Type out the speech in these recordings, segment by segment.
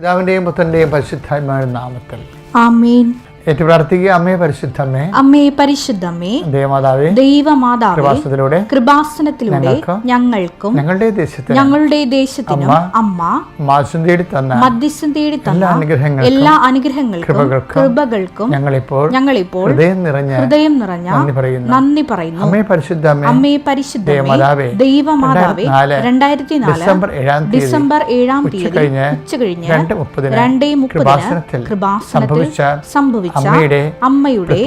പിതാവിന്റെയും പുത്രന്റെയും പരിശുദ്ധാത്മാവിന്റെ നാമത്തിൽ ആമേൻ. ഏറ്റു പ്രാർത്ഥിക്കുക. അമ്മേ പരിശുദ്ധമ്മേ, അമ്മേ പരിശുദ്ധമ്മേ, ദൈവമാതാവേ, ദൈവമാതാവേ, കൃപാസനത്തിലൂടെ ഞങ്ങൾക്കും ഞങ്ങളുടെ ദേശത്തിനും അമ്മ മധ്യസ്ഥം തേടി തന്ന എല്ലാ അനുഗ്രഹങ്ങൾക്കും കൃപകൾക്കും ഞങ്ങളിപ്പോൾ ഹൃദയം നിറഞ്ഞ നന്ദി പറയുന്നു. അമ്മേ പരിശുദ്ധമ്മേ, ദൈവമാതാവേ, 2004 ഡിസംബർ 7 ഉച്ചകഴിഞ്ഞ് 2:30 കൃപാസനത്തിൽ സംഭവിച്ച അമ്മയുടെ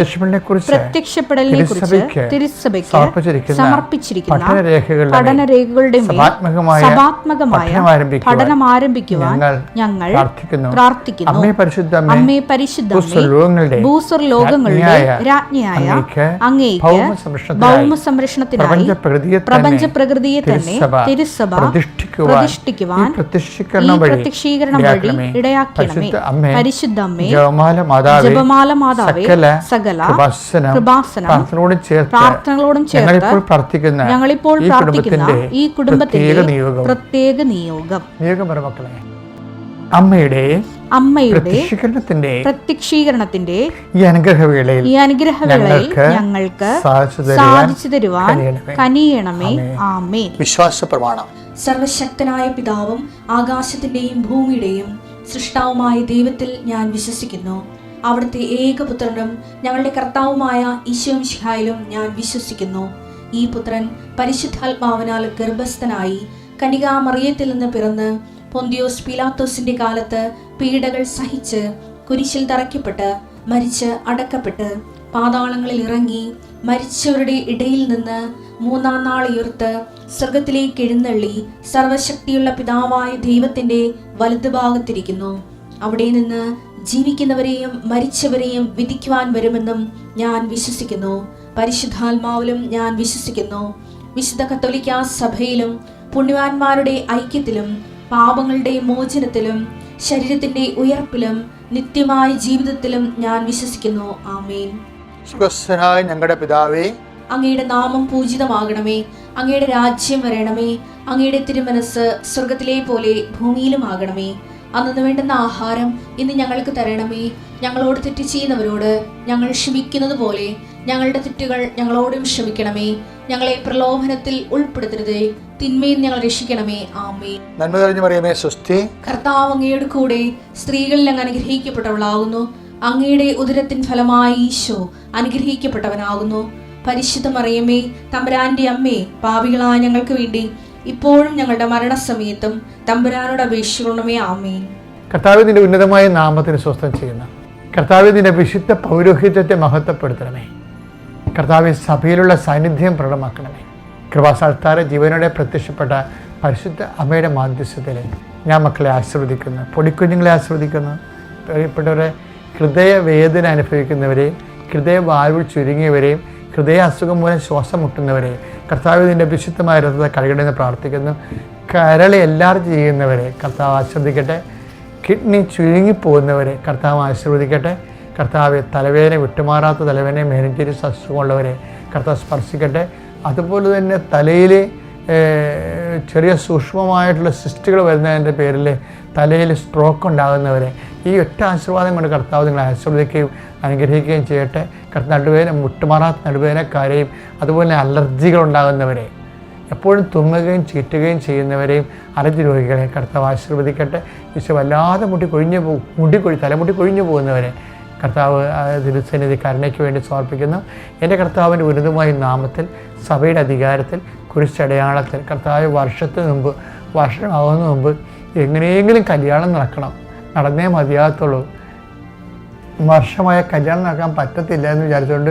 പ്രത്യക്ഷപ്പെടലിനെ കുറിച്ച് തിരുസഭയ്ക്ക് സമർപ്പിച്ചിരിക്കുന്ന പഠനരേഖകളുടെ സഭാത്മകമായ പഠനം ആരംഭിക്കുവാൻ ഞങ്ങൾ പ്രാർത്ഥിക്കുന്നു. അമ്മേ പരിശുദ്ധമ്മേ, ഭൂസ്വർലോകങ്ങളുടെ രാജ്ഞിയായ അങ്ങേയ്ക്ക് ഭൗമസംരക്ഷണത്തിനായി പ്രപഞ്ച പ്രകൃതിയെ തന്നെ തിരുസഭ പ്രതിഷ്ഠിക്കുവാൻ ഈ പ്രത്യക്ഷീകരണം വഴി ഇടയാക്കണമേ. പരിശുദ്ധമ്മേ, ജപമാല മാതാവേ, സകല പ്രാർത്ഥനകളോടും ചേർത്ത് ഞങ്ങളിപ്പോൾ പ്രാർത്ഥിക്കുന്ന ഈ കുടുംബത്തിന്റെ പ്രത്യേക നിയോഗം. അമ്മയുടെ പ്രത്യക്ഷീകരണത്തിന്റെ ഈ അനുഗ്രഹവേളയിൽ ഞങ്ങൾക്ക് സാധിച്ചു തരുവാൻ കനിയണമേ. ആമേൻ. വിശ്വാസ പ്രമാണം. സർവശക്തനായ പിതാവും ആകാശത്തിന്റെയും ഭൂമിയുടെയും സൃഷ്ടാവുമായ ദൈവത്തിൽ ഞാൻ വിശ്വസിക്കുന്നു. അവിടുത്തെ ഏകപുത്രനും ഞങ്ങളുടെ കർത്താവുമായ ഈശോമിശിഹായിലും ഞാൻ വിശ്വസിക്കുന്നു. ഈ പുത്രൻ പരിശുദ്ധാത്മാവിനാൽ ഗർഭസ്ഥനായി കന്യകാമറിയത്തിൽ നിന്ന് പിറന്ന് പൊന്തിയോസ് പീലാത്തോസിന്റെ കാലത്ത് പീഡകൾ സഹിച്ച് കുരിശിൽ തറയ്ക്കപ്പെട്ട് മരിച്ച് അടക്കപ്പെട്ട് പാതാളങ്ങളിൽ ഇറങ്ങി മരിച്ചവരുടെ ഇടയിൽ നിന്ന് 3-ാം നാൾ ഉയർത്ത് സ്വർഗത്തിലേക്ക് എഴുന്നള്ളി സർവശക്തിയുള്ള പിതാവായ ദൈവത്തിന്റെ വലതുഭാഗത്തിരിക്കുന്നു. അവിടെ നിന്ന് ജീവിക്കുന്നവരെയും മരിച്ചവരെയും വിധിക്കുവാൻ വരുമെന്നും ഞാൻ വിശ്വസിക്കുന്നു. പരിശുദ്ധാത്മാവിലും ഞാൻ വിശ്വസിക്കുന്നു. വിശുദ്ധ കത്തോലിക്കാ സഭയിലും പുണ്യവാന്മാരുടെ ഐക്യത്തിലും പാപങ്ങളുടെ മോചനത്തിലും ശരീരത്തിന്റെ ഉയർപ്പിലും നിത്യമായ ജീവിതത്തിലും ഞാൻ വിശ്വസിക്കുന്നു. ആമേൻ. സുഖസ്ഥനായ ഞങ്ങളുടെ പിതാവേ, അങ്ങയുടെ നാമം പൂജിതമാകണമേ. അങ്ങയുടെ രാജ്യം വരണമേ. അങ്ങയുടെ തിരുമനസ് സ്വർഗത്തിലെ പോലെ ഭൂമിയിലും ആകണമേ. അന്നു വേണ്ടുന്ന ആഹാരം ഇന്ന് ഞങ്ങൾക്ക് തരണമേ. ഞങ്ങളോട് തെറ്റ് ചെയ്യുന്നവരോട് ഞങ്ങൾ ക്ഷമിക്കുന്നത് പോലെ ഞങ്ങളുടെ തെറ്റുകൾ ഞങ്ങളോടും ക്ഷമിക്കണമേ. ഞങ്ങളെ പ്രലോഭനത്തിൽ ഉൾപ്പെടുത്തരുതേ, തിന്മയിൽ ഞങ്ങൾ രക്ഷിക്കണമേ. ആമേൻ. നന്മ നിറഞ്ഞ മറിയമേ, സ്വസ്തി. കർത്താവ് അങ്ങയുടെ കൂടെ സ്ത്രീകളിൽ അങ്ങ് അനുഗ്രഹിക്കപ്പെട്ടവളാകുന്നു. അങ്ങയുടെ ഉദരത്തിൻ ഫലമായി ഈശോ അനുഗ്രഹിക്കപ്പെട്ടവനാകുന്നു. പരിശുദ്ധ മറിയമേ, തമ്പുരാന്റെ അമ്മേ, പാപികളായ ഞങ്ങൾക്ക് വേണ്ടി ഇപ്പോഴും ഞങ്ങളുടെ മരണസമയത്തും തമ്പുരാനോട് അപേക്ഷിക്കണമേ. ആമേൻ. കർത്താവേ, നിന്റെ ഉന്നതമായ നാമത്തിന് സ്വസ്ഥം ചെയ്യുന്ന കർത്താവേ, നിന്റെ വിശുദ്ധ പൗരോഹിത്യത്തെ മഹത്വപ്പെടുത്തണമേ. കർത്താവേ, സഭയിലുള്ള സാന്നിധ്യം പ്രകടമാക്കണമേ. കൃപാസ്ഥാന ജീവനോടെ പ്രത്യക്ഷപ്പെട്ട പരിശുദ്ധ അമ്മയുടെ മാധ്യസ്ഥത്തിൽ ഞാൻ മക്കളെ ആശീർവദിക്കുന്നു, പൊടിക്കുഞ്ഞുങ്ങളെ ആശീർവദിക്കുന്നു. പ്രിയപ്പെട്ടവരെ, ഹൃദയവേദന അനുഭവിക്കുന്നവരെയും ഹൃദയവാൽവ് ചുരുങ്ങിയവരെയും ഹൃദയ അസുഖം മൂലം ശ്വാസം മുട്ടുന്നവരെ കർത്താവ് നിൻ്റെ വിശുദ്ധമായ രഥത്തെ കഴുകണമെന്ന് പ്രാർത്ഥിക്കുന്നു. കരളി എല്ലാം ചെയ്യുന്നവരെ കർത്താവ് ആശീർവദിക്കട്ടെ. കിഡ്നി ചുരുങ്ങിപ്പോകുന്നവരെ കർത്താവ് ആശീർവദിക്കട്ടെ. കർത്താവ് തലവേദന വിട്ടുമാറാത്ത തലവേദന മെനിഞ്ചൈറ്റിസ് അസുഖമുള്ളവരെ കർത്താവ് സ്പർശിക്കട്ടെ. അതുപോലെ തന്നെ തലയിൽ ചെറിയ സൂക്ഷ്മമായിട്ടുള്ള സിസ്റ്റുകൾ വരുന്നതിൻ്റെ പേരിൽ തലയിൽ സ്ട്രോക്ക് ഉണ്ടാകുന്നവരെ ഈ ഒറ്റ ആശീർവാദം കൊണ്ട് കർത്താവ് നിങ്ങളെ ആശീർവദിക്കുകയും അനുഗ്രഹിക്കുകയും ചെയ്യട്ടെ. നടുവേദന മുട്ടുമാറാത്ത നടുവേദനക്കാരെയും അതുപോലെ അലർജികൾ ഉണ്ടാകുന്നവരെ എപ്പോഴും തുമ്മുകയും ചീറ്റുകയും ചെയ്യുന്നവരെയും അലർജി രോഗികളെ കർത്താവ് ആശീർവദിക്കട്ടെ. ഈശോ വല്ലാതെ തലമുടി കൊഴിഞ്ഞു പോകുന്നവരെ കർത്താവ് തിരുസന്നിധി കരുണയ്ക്ക് വേണ്ടി സമർപ്പിക്കുന്നു. എൻ്റെ കർത്താവിൻ്റെ ഉന്നതമായ നാമത്തിൽ സഭയുടെ അധികാരത്തിൽ കുരിശടയാളത്തിൽ കർത്താവ് വർഷമാകുന്ന മുമ്പ് എങ്ങനെയെങ്കിലും കല്യാണം നടന്നേ മതിയാകത്തുള്ളൂ. വർഷമായ കല്യാണം നടക്കാൻ പറ്റത്തില്ല എന്ന് വിചാരിച്ചുകൊണ്ട്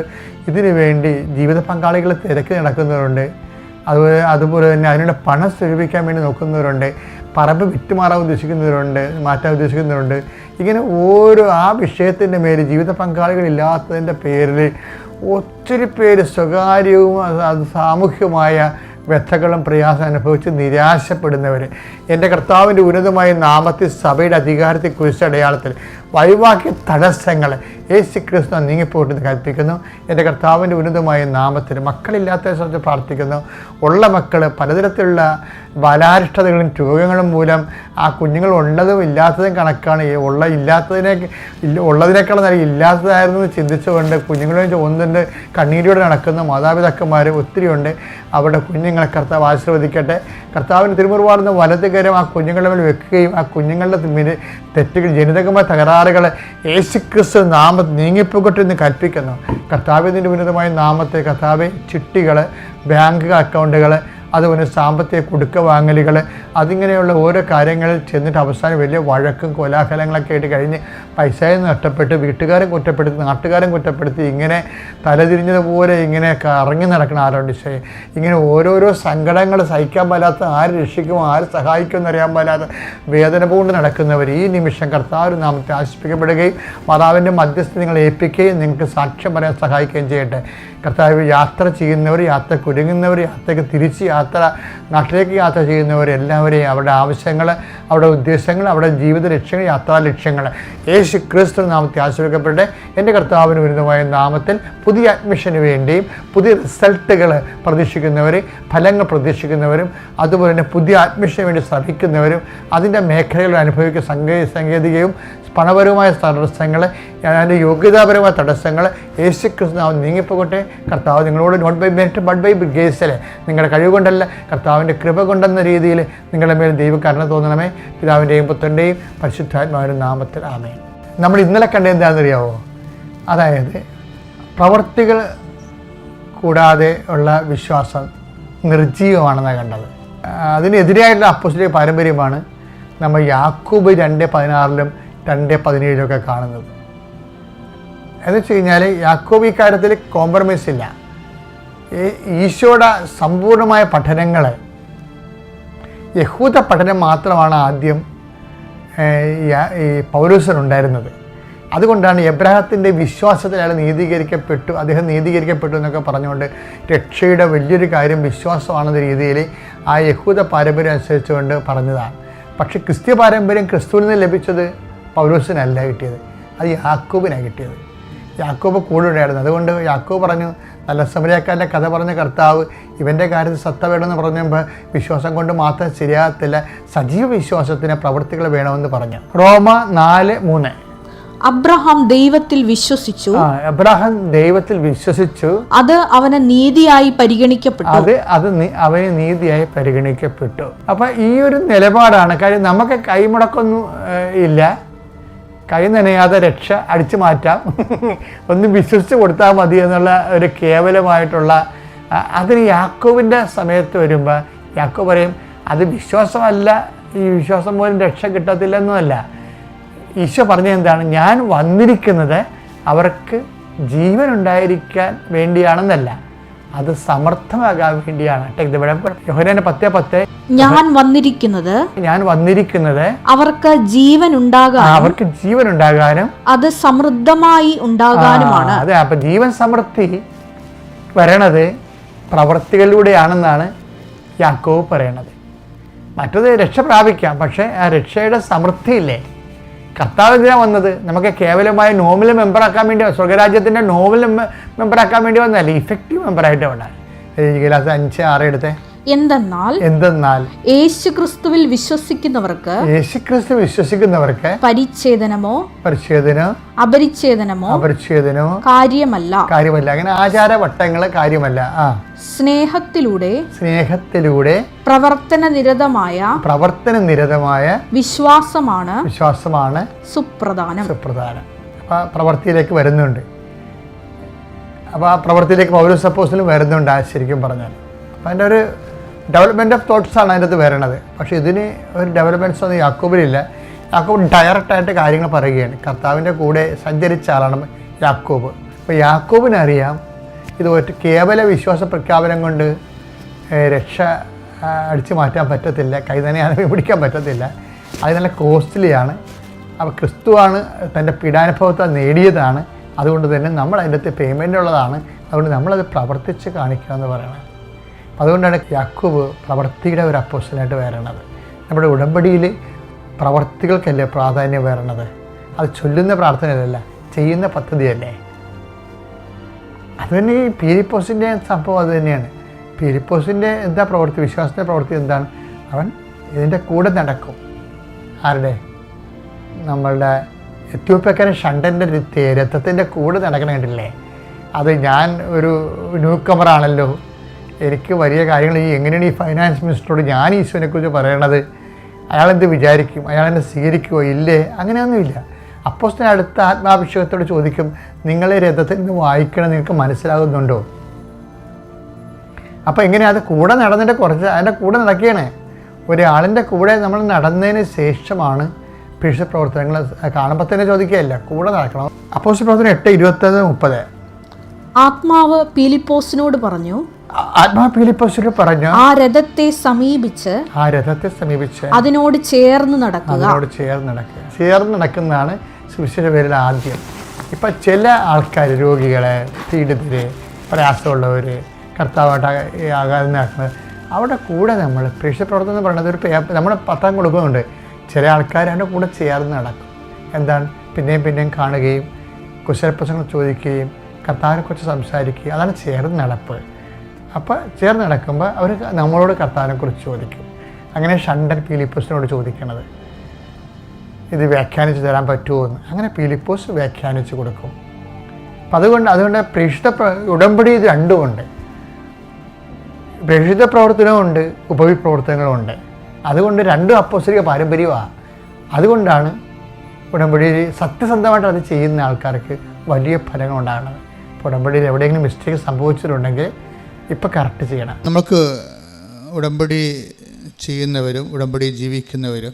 ഇതിനു വേണ്ടി ജീവിത പങ്കാളികളെ തിരക്കി നടക്കുന്നവരുണ്ട്. അതുപോലെ തന്നെ അതിനുള്ള പണം സ്വരൂപിക്കാൻ വേണ്ടി നോക്കുന്നവരുണ്ട്. പറമ്പ് വിറ്റുമാറാൻ മാറ്റാൻ ഉദ്ദേശിക്കുന്നവരുണ്ട്. ഇങ്ങനെ ആ വിഷയത്തിൻ്റെ മേൽ ജീവിത പങ്കാളികളില്ലാത്തതിൻ്റെ പേരിൽ ഒത്തിരി പേര് സ്വകാര്യവും സാമൂഹ്യമായ വ്യഥകളും പ്രയാസം അനുഭവിച്ച് നിരാശപ്പെടുന്നവർ എൻ്റെ കർത്താവിൻ്റെ ഉന്നതമായ നാമത്തിൽ സഭയുടെ അധികാരത്തിൽ കുരിശടയാളത്തിൽ വഴിവാക്കിയ തടസ്സങ്ങൾ യേശു ക്രിസ്തു നീങ്ങിപ്പോട്ടെന്ന് കൽപ്പിക്കുന്നു. എൻ്റെ കർത്താവിൻ്റെ ഉന്നതമായ നാമത്തിൽ മക്കളില്ലാത്ത സ്ഥലത്ത് പ്രാർത്ഥിക്കുന്നു. ഉള്ള മക്കൾ പലതരത്തിലുള്ള ബലാരിഷ്ടതകളും രോഗങ്ങളും മൂലം ആ കുഞ്ഞുങ്ങൾ ഉള്ളതും ഇല്ലാത്തതും കണക്കാണ്. ഉള്ളതിനേക്കാൾ നല്ല ഇല്ലാത്തതായിരുന്നു ചിന്തിച്ചുകൊണ്ട് കുഞ്ഞുങ്ങളെ ഒന്നിൻ്റെ കണ്ണീരോടെ നടക്കുന്ന മാതാപിതാക്കന്മാർ ഒത്തിരിയുണ്ട്. അവരുടെ കുഞ്ഞുങ്ങളെ കർത്താവ് ആശീർവദിക്കട്ടെ. കർത്താവിന് തിരുമുറുവാർന്ന വലത് കരം ആ കുഞ്ഞുങ്ങളുടെ മേൽ വെക്കുകയും ആ കുഞ്ഞുങ്ങളുടെ തെറ്റുകൾ ജനിതകമായ തകരാറുകൾ യേശുക്രിസ്തു നാമത്തിൽ നീങ്ങിപ്പോകട്ടെ എന്ന് കൽപ്പിക്കുന്നു. കർത്താവിൻ്റെ ഉന്നതമായ നാമത്തെ കർത്താവ് ചിട്ടികൾ, ബാങ്ക് അക്കൗണ്ടുകൾ, അതുപോലെ സാമ്പത്തിക കുടുക്ക വാങ്ങലുകൾ, അതിങ്ങനെയുള്ള ഓരോ കാര്യങ്ങളിൽ ചെന്നിട്ട് അവസാനം വലിയ വഴക്കും കോലാഹലങ്ങളൊക്കെ ആയിട്ട് കഴിഞ്ഞ് പൈസയും നഷ്ടപ്പെട്ട് വീട്ടുകാരും കുറ്റപ്പെടുത്തി നാട്ടുകാരും കുറ്റപ്പെടുത്തി ഇങ്ങനെ തലതിരിഞ്ഞതുപോലെ ഇങ്ങനെ കറങ്ങി നടക്കുന്ന ആരോട് ഇങ്ങനെ ഓരോരോ സങ്കടങ്ങൾ സഹിക്കാൻ പാലാത്ത, ആര് രക്ഷിക്കുമോ ആര് സഹായിക്കുമെന്ന് അറിയാൻ പാലാത്ത വേദന കൊണ്ട് നടക്കുന്നവർ ഈ നിമിഷം കർത്താവ് നാമത്തെ ആശിപ്പിക്കപ്പെടുകയും മാതാവിൻ്റെ മധ്യസ്ഥ നിങ്ങളെ ഏൽപ്പിക്കുകയും നിങ്ങൾക്ക് സാക്ഷ്യം പറയാൻ സഹായിക്കുകയും ചെയ്യട്ടെ. കർത്താവ് യാത്ര ചെയ്യുന്നവർ, യാത്ര കുരുങ്ങുന്നവർ, യാത്രയ്ക്ക് തിരിച്ച് നാട്ടിലേക്ക് യാത്ര ചെയ്യുന്നവർ എല്ലാവരെയും അവരുടെ ആവശ്യങ്ങൾ, അവരുടെ ഉദ്ദേശങ്ങൾ, അവരുടെ ജീവിത ലക്ഷ്യങ്ങൾ, യാത്രാ ലക്ഷ്യങ്ങൾ യേശു ക്രിസ്തു നാമത്തെ ആശീർവദിക്കപ്പെടട്ടെ. എൻ്റെ കർത്താവിന് ഉന്നതമായ നാമത്തിൽ പുതിയ അഡ്മിഷന് വേണ്ടിയും പുതിയ റിസൾട്ടുകൾ പ്രതീക്ഷിക്കുന്നവർ, ഫലങ്ങൾ പ്രതീക്ഷിക്കുന്നവരും, അതുപോലെ തന്നെ പുതിയ അഡ്മിഷന് വേണ്ടി ശ്രമിക്കുന്നവരും, അതിൻ്റെ മേഖലകൾ അനുഭവിക്കുന്ന സാങ്കേതികവും പണപരമായ തടസ്സങ്ങൾ, അതിൻ്റെ യോഗ്യതാപരമായ തടസ്സങ്ങൾ യേശു ക്രിസ്തു നാമം നീങ്ങിപ്പോകട്ടെ. കർത്താവ് നിങ്ങളോട് not by merit but by ഗ്രേസിൽ, നിങ്ങളുടെ കഴിവ് കൊണ്ടല്ല കർത്താവിൻ്റെ കൃപ കൊണ്ടെന്ന രീതിയിൽ നിങ്ങളുടെ മേൽ ദൈവകരുണ തോന്നണമേ. പിതാവിൻ്റെയും പുത്രൻ്റെയും പരിശുദ്ധാത്മാവിൻ്റെ നാമത്തിൽ ആമേൻ. നമ്മൾ ഇന്നലെ കണ്ടത് എന്താണെന്നറിയാമോ? അതായത് പ്രവൃത്തികൾ കൂടാതെ ഉള്ള വിശ്വാസം നിർജ്ജീവമാണെന്നാണ് കണ്ടത്. അതിനെതിരായിട്ടുള്ള അപ്പോസ്തലിക പാരമ്പര്യമാണ് നമ്മൾ യാക്കോബ് 2:16 2:17 കാണുന്നത്. എന്ന് വെച്ച് കഴിഞ്ഞാൽ യാക്കോബ് ഈ കാര്യത്തിൽ കോംപ്രമൈസ് ഇല്ല. ഈശോയുടെ സമ്പൂർണമായ പഠനങ്ങൾ, യഹൂദ പഠനം മാത്രമാണ് ആദ്യം ഈ പൗലോസിനുണ്ടായിരുന്നത്. അതുകൊണ്ടാണ് എബ്രാഹത്തിൻ്റെ വിശ്വാസത്തിൽ അയാൾ അദ്ദേഹം നീതീകരിക്കപ്പെട്ടു എന്നൊക്കെ പറഞ്ഞുകൊണ്ട് രക്ഷയുടെ വലിയൊരു കാര്യം വിശ്വാസമാണെന്ന രീതിയിൽ ആ യഹൂദ പാരമ്പര്യം അനുസരിച്ചുകൊണ്ട് പറഞ്ഞതാണ്. പക്ഷേ ക്രിസ്ത്യ പാരമ്പര്യം ക്രിസ്തുവിൽ നിന്ന് ലഭിച്ചത് പൗലോസിനല്ല കിട്ടിയത്, അത് യാക്കോബിനാണ് കിട്ടിയത്. യാക്കോബ് കൂടെ ഉണ്ടായിരുന്നു. അതുകൊണ്ട് യാക്കോബ് പറഞ്ഞു, നല്ല സമരിയാക്കാരൻ്റെ കഥ പറഞ്ഞ കർത്താവ് ഇവൻ്റെ കാര്യത്തിൽ സത്ത വേണമെന്ന് പറഞ്ഞപ്പോൾ വിശ്വാസം കൊണ്ട് മാത്രം ശരിയാകത്തില്ല, സജീവ വിശ്വാസത്തിന് പ്രവൃത്തികൾ വേണമെന്ന് പറഞ്ഞു. റോമ 4:3 അബ്രഹാം ദൈവത്തിൽ വിശ്വസിച്ചു, അത് അവന് നീതിയായി പരിഗണിക്കപ്പെട്ടു. അപ്പം ഈ ഒരു നിലപാടാണ്. കാര്യം നമുക്ക് കൈമുടക്കൊന്നും ഇല്ല, കൈ നനയാതെ രക്ഷ അടിച്ചു മാറ്റാം, ഒന്ന് വിശ്വസിച്ച് കൊടുത്താൽ മതി എന്നുള്ള ഒരു കേവലമായിട്ടുള്ള അതിന് യാക്കോബിൻ്റെ സമയത്ത് വരുമ്പോൾ യാക്കോബ് പറയും അത് വിശ്വാസമല്ല, ഈ വിശ്വാസം പോലും രക്ഷ കിട്ടത്തില്ലെന്നുമല്ല. ഈശോ പറഞ്ഞത് എന്താണ്? ഞാൻ വന്നിരിക്കുന്നത് അവർക്ക് ജീവൻ ഉണ്ടായിരിക്കാൻ വേണ്ടിയാണെന്നല്ല, അത് സമർത്ഥമാകാൻ വേണ്ടിയാണ്. യോഹന്നാൻ 10:10 ഞാൻ വന്നിരിക്കുന്നത് അവർക്ക് ജീവൻ ഉണ്ടാകാനും അത് സമൃദ്ധമായി ഉണ്ടാകാനുമാണ്. അതെ, അപ്പൊ ജീവൻ സമൃദ്ധി വരണത് പ്രവൃത്തികളിലൂടെയാണെന്നാണ് യാക്കോബ് പറയണത്. മറ്റത് രക്ഷ പ്രാപിക്കാം, പക്ഷേ ആ രക്ഷയുടെ സമൃദ്ധിയില്ലേ. കർത്താവ് എന്തിനാണ് വന്നത്? നമുക്ക് കേവലമായ നോമിനൽ മെമ്പറാക്കാൻ വേണ്ടി, സ്വർഗരാജ്യത്തിൻ്റെ നോമിനൽ മെമ്പറാക്കാൻ വേണ്ടി വന്നതല്ല, ഇഫക്റ്റീവ് മെമ്പറായിട്ട് വേണം. 5:6 എടുത്തേ. എന്തെന്നാൽ യേശുക്രിസ്തുവിൽ വിശ്വസിക്കുന്നവർക്ക് പരിച്ഛേദനമോ അപരിച്ഛേദനമോ കാര്യമല്ല. അങ്ങനെ ആചാരവട്ടങ്ങള് കാര്യമല്ല. സ്നേഹത്തിലൂടെ പ്രവർത്തന നിരതമായ വിശ്വാസമാണ് സുപ്രധാനം. പ്രവൃത്തിയിലേക്ക് വരുന്നുണ്ട്. അപ്പോൾ ആ പ്രവൃത്തിയിലേക്ക് പൗലോസ് അപ്പോസ്തലൻ വരുന്നുണ്ട്. ശരിക്കും പറഞ്ഞാൽ അപ്പം അതിൻ്റെ ഒരു ഡെവലപ്മെൻറ്റ് ഓഫ് തോട്ട്സാണ് അതിൻ്റെ അത് വരണത്. പക്ഷേ ഇതിന് ഒരു ഡെവലപ്മെൻറ്റ്സ് ഒന്നും യാക്കോബിലില്ല. യാക്കോബ് ഡയറക്റ്റായിട്ട് കാര്യങ്ങൾ പറയുകയാണ്. കർത്താവിൻ്റെ കൂടെ സഞ്ചരിച്ച ആളാണ് യാക്കോബ്. അപ്പോൾ യാക്കോബിനറിയാം ഇത് കേവല വിശ്വാസ പ്രഖ്യാപനം കൊണ്ട് രക്ഷ അടിച്ചു മാറ്റാൻ പറ്റത്തില്ല, കൈ തന്നെ പിടിക്കാൻ പറ്റത്തില്ല, അത് നല്ല കോസ്റ്റ്ലിയാണ്. അപ്പോൾ ക്രിസ്തുവാണ് തൻ്റെ പീഡാനുഭവത്തെ നേടിയതാണ്. അതുകൊണ്ട് തന്നെ നമ്മൾ അതിൻ്റെ അകത്ത് പേയ്മെൻ്റ് ഉള്ളതാണ്. അതുകൊണ്ട് നമ്മളത് പ്രവർത്തിച്ച് കാണിക്കുക എന്ന് പറയണം. അതുകൊണ്ടാണ് യാക്കോബ് പ്രവൃത്തിയുടെ ഒരു അപ്പോസ്തലനായിട്ട് വരണത്. നമ്മുടെ ഉടമ്പടിയിൽ പ്രവർത്തികൾക്കല്ലേ പ്രാധാന്യം വരണത്. അത് ചൊല്ലുന്ന പ്രാർത്ഥനയല്ല, ചെയ്യുന്ന പദ്ധതിയല്ലേ. അതുതന്നെ ഈ പീലിപ്പോസിൻ്റെ സംഭവം അത് തന്നെയാണ്. പീലിപ്പോസിൻ്റെ എന്താ പ്രവൃത്തി, വിശ്വാസത്തിൻ്റെ പ്രവൃത്തി എന്താണ്? അവൻ ഇതിൻ്റെ കൂടെ നടക്കും. ആരുടെ? നമ്മളുടെ എത്യോപ്യക്കാരൻ ഷണ്ടൻ്റെ രഥത്തിൻ്റെ കൂടെ നടക്കണ കണ്ടില്ലേ? അത് ഞാൻ ഒരു ന്യൂ കമറാണല്ലോ, എനിക്ക് വലിയ കാര്യങ്ങൾ എങ്ങനെയാണ് ഈ ഫൈനാൻസ് മിനിസ്റ്ററോട് ഞാൻ ഈശോനെക്കുറിച്ച് പറയണത്, അയാളെന്ത് വിചാരിക്കും, അയാളെന്നെ സ്വീകരിക്കുമോ ഇല്ലേ? അങ്ങനെയൊന്നുമില്ല. അപ്പോസ്തലൻ അടുത്ത ആത്മാഭിഷേകത്തോട് ചോദിക്കും, നിങ്ങളെ രഥത്തിൽ നിന്ന് വായിക്കണം, നിങ്ങൾക്ക് മനസ്സിലാകുന്നുണ്ടോ? അപ്പോൾ എങ്ങനെയാണ് അത് കൂടെ നടന്നിട്ട് കുറച്ച് അതിൻ്റെ കൂടെ നടക്കുകയാണ്. ഒരാളിൻ്റെ കൂടെ നമ്മൾ നടന്നതിന് ശേഷമാണ് പിഴച്ച പ്രവർത്തനങ്ങൾ കാണുമ്പോൾ തന്നെ ചോദിക്കുകയല്ല, കൂടെ നടക്കണം. അപ്പോസ്തല പ്രവർത്തനം 8:29-30. ആത്മാവ് പീലിപ്പോസിനോട് പറഞ്ഞു, ആ രഥത്തെ സമീപിച്ച് അതിനോട് ചേർന്ന് നടക്കുന്നതാണ് സുവിശേഷ പേരിൽ ആദ്യം. ഇപ്പം ചില ആൾക്കാർ, രോഗികളെ, പീഡിതര്, പ്രയാസമുള്ളവർ, കർത്താവായിട്ട് ആകാതെ നടക്കുന്നത്, അവിടെ കൂടെ നമ്മൾ പ്രേക്ഷിത പ്രവർത്തനം എന്ന് പറയുന്നത് ഒരു നമ്മൾ പത്രം കൊടുക്കുന്നുണ്ട്. ചില ആൾക്കാർ അതിൻ്റെ കൂടെ ചേർന്ന് നടക്കും. എന്താണ്? പിന്നെയും കാണുകയും കുശലപ്രശ്നങ്ങൾ ചോദിക്കുകയും കർത്താവിനെക്കുറിച്ച് സംസാരിക്കുകയും, അതാണ് ചേർന്ന് നടപ്പ്. അപ്പോൾ ചേർന്ന് നടക്കുമ്പോൾ അവർ നമ്മളോട് കർത്താവിനെക്കുറിച്ച് ചോദിക്കും. അങ്ങനെ ഷണ്ടൻ പീലിപ്പോസിനോട് ചോദിക്കണത്, ഇത് വ്യാഖ്യാനിച്ച് തരാൻ പറ്റുമോ എന്ന്. അങ്ങനെ പീലിപ്പോസ് വ്യാഖ്യാനിച്ച് കൊടുക്കും. അപ്പം അതുകൊണ്ട് പ്രേക്ഷിത ഉടമ്പടി ഇത് രണ്ടുമുണ്ട്. പ്രേക്ഷിത പ്രവർത്തനമുണ്ട്, ഉപവിപ്രവർത്തനങ്ങളുമുണ്ട്. അതുകൊണ്ട് രണ്ടും അപ്പോസ്തലിക പാരമ്പര്യമാണ്. അതുകൊണ്ടാണ് ഉടമ്പടി സത്യസന്ധമായിട്ട് അത് ചെയ്യുന്ന ആൾക്കാർക്ക് വലിയ ഫലങ്ങൾ ഉണ്ടാകുന്നത്. ഇപ്പോൾ ഉടമ്പടിയിൽ എവിടെയെങ്കിലും മിസ്റ്റേക്ക് സംഭവിച്ചിട്ടുണ്ടെങ്കിൽ ഇപ്പം കറക്റ്റ് ചെയ്യണം. നമുക്ക് ഉടമ്പടി ചെയ്യുന്നവരും ഉടമ്പടി ജീവിക്കുന്നവരും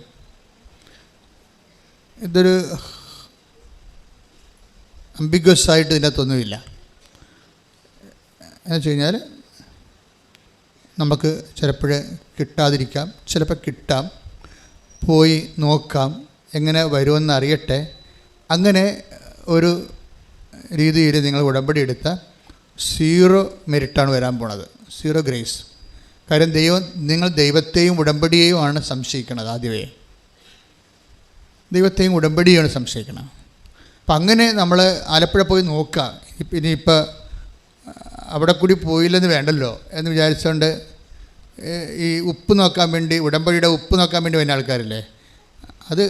ഇതൊരു അംബിഗ്വസ് ആയിട്ട് ഇതിനകത്തൊന്നുമില്ല. എന്ന് വെച്ച് കഴിഞ്ഞാൽ നമുക്ക് ചിലപ്പോൾ കിട്ടാതിരിക്കാം, ചിലപ്പോൾ കിട്ടാം, പോയി നോക്കാം, എങ്ങനെ വരുമെന്ന് അറിയട്ടെ. അങ്ങനെ ഒരു രീതിയിൽ നിങ്ങൾ ഉടമ്പടി എടുത്ത 0 മെരിറ്റാണ് വരാൻ പോണത്, 0 ഗ്രേസ്. കാര്യം നിങ്ങൾ ദൈവത്തെയും ഉടമ്പടിയെയുമാണ് സംശയിക്കണത്. ആദ്യമേ ദൈവത്തെയും ഉടമ്പടിയാണ് സംശയിക്കണം. അപ്പം അങ്ങനെ നമ്മൾ ആലപ്പുഴ പോയി നോക്കുക. ഇനിയിപ്പോൾ അവിടെ കൂടി പോയില്ലെന്ന് വേണ്ടല്ലോ എന്ന് വിചാരിച്ചുകൊണ്ട് ഈ ഉപ്പ് നോക്കാൻ വേണ്ടി, ഉടമ്പടിയുടെ ഉപ്പ് നോക്കാൻ വേണ്ടി വരുന്ന ആൾക്കാരില്ലേ, അത്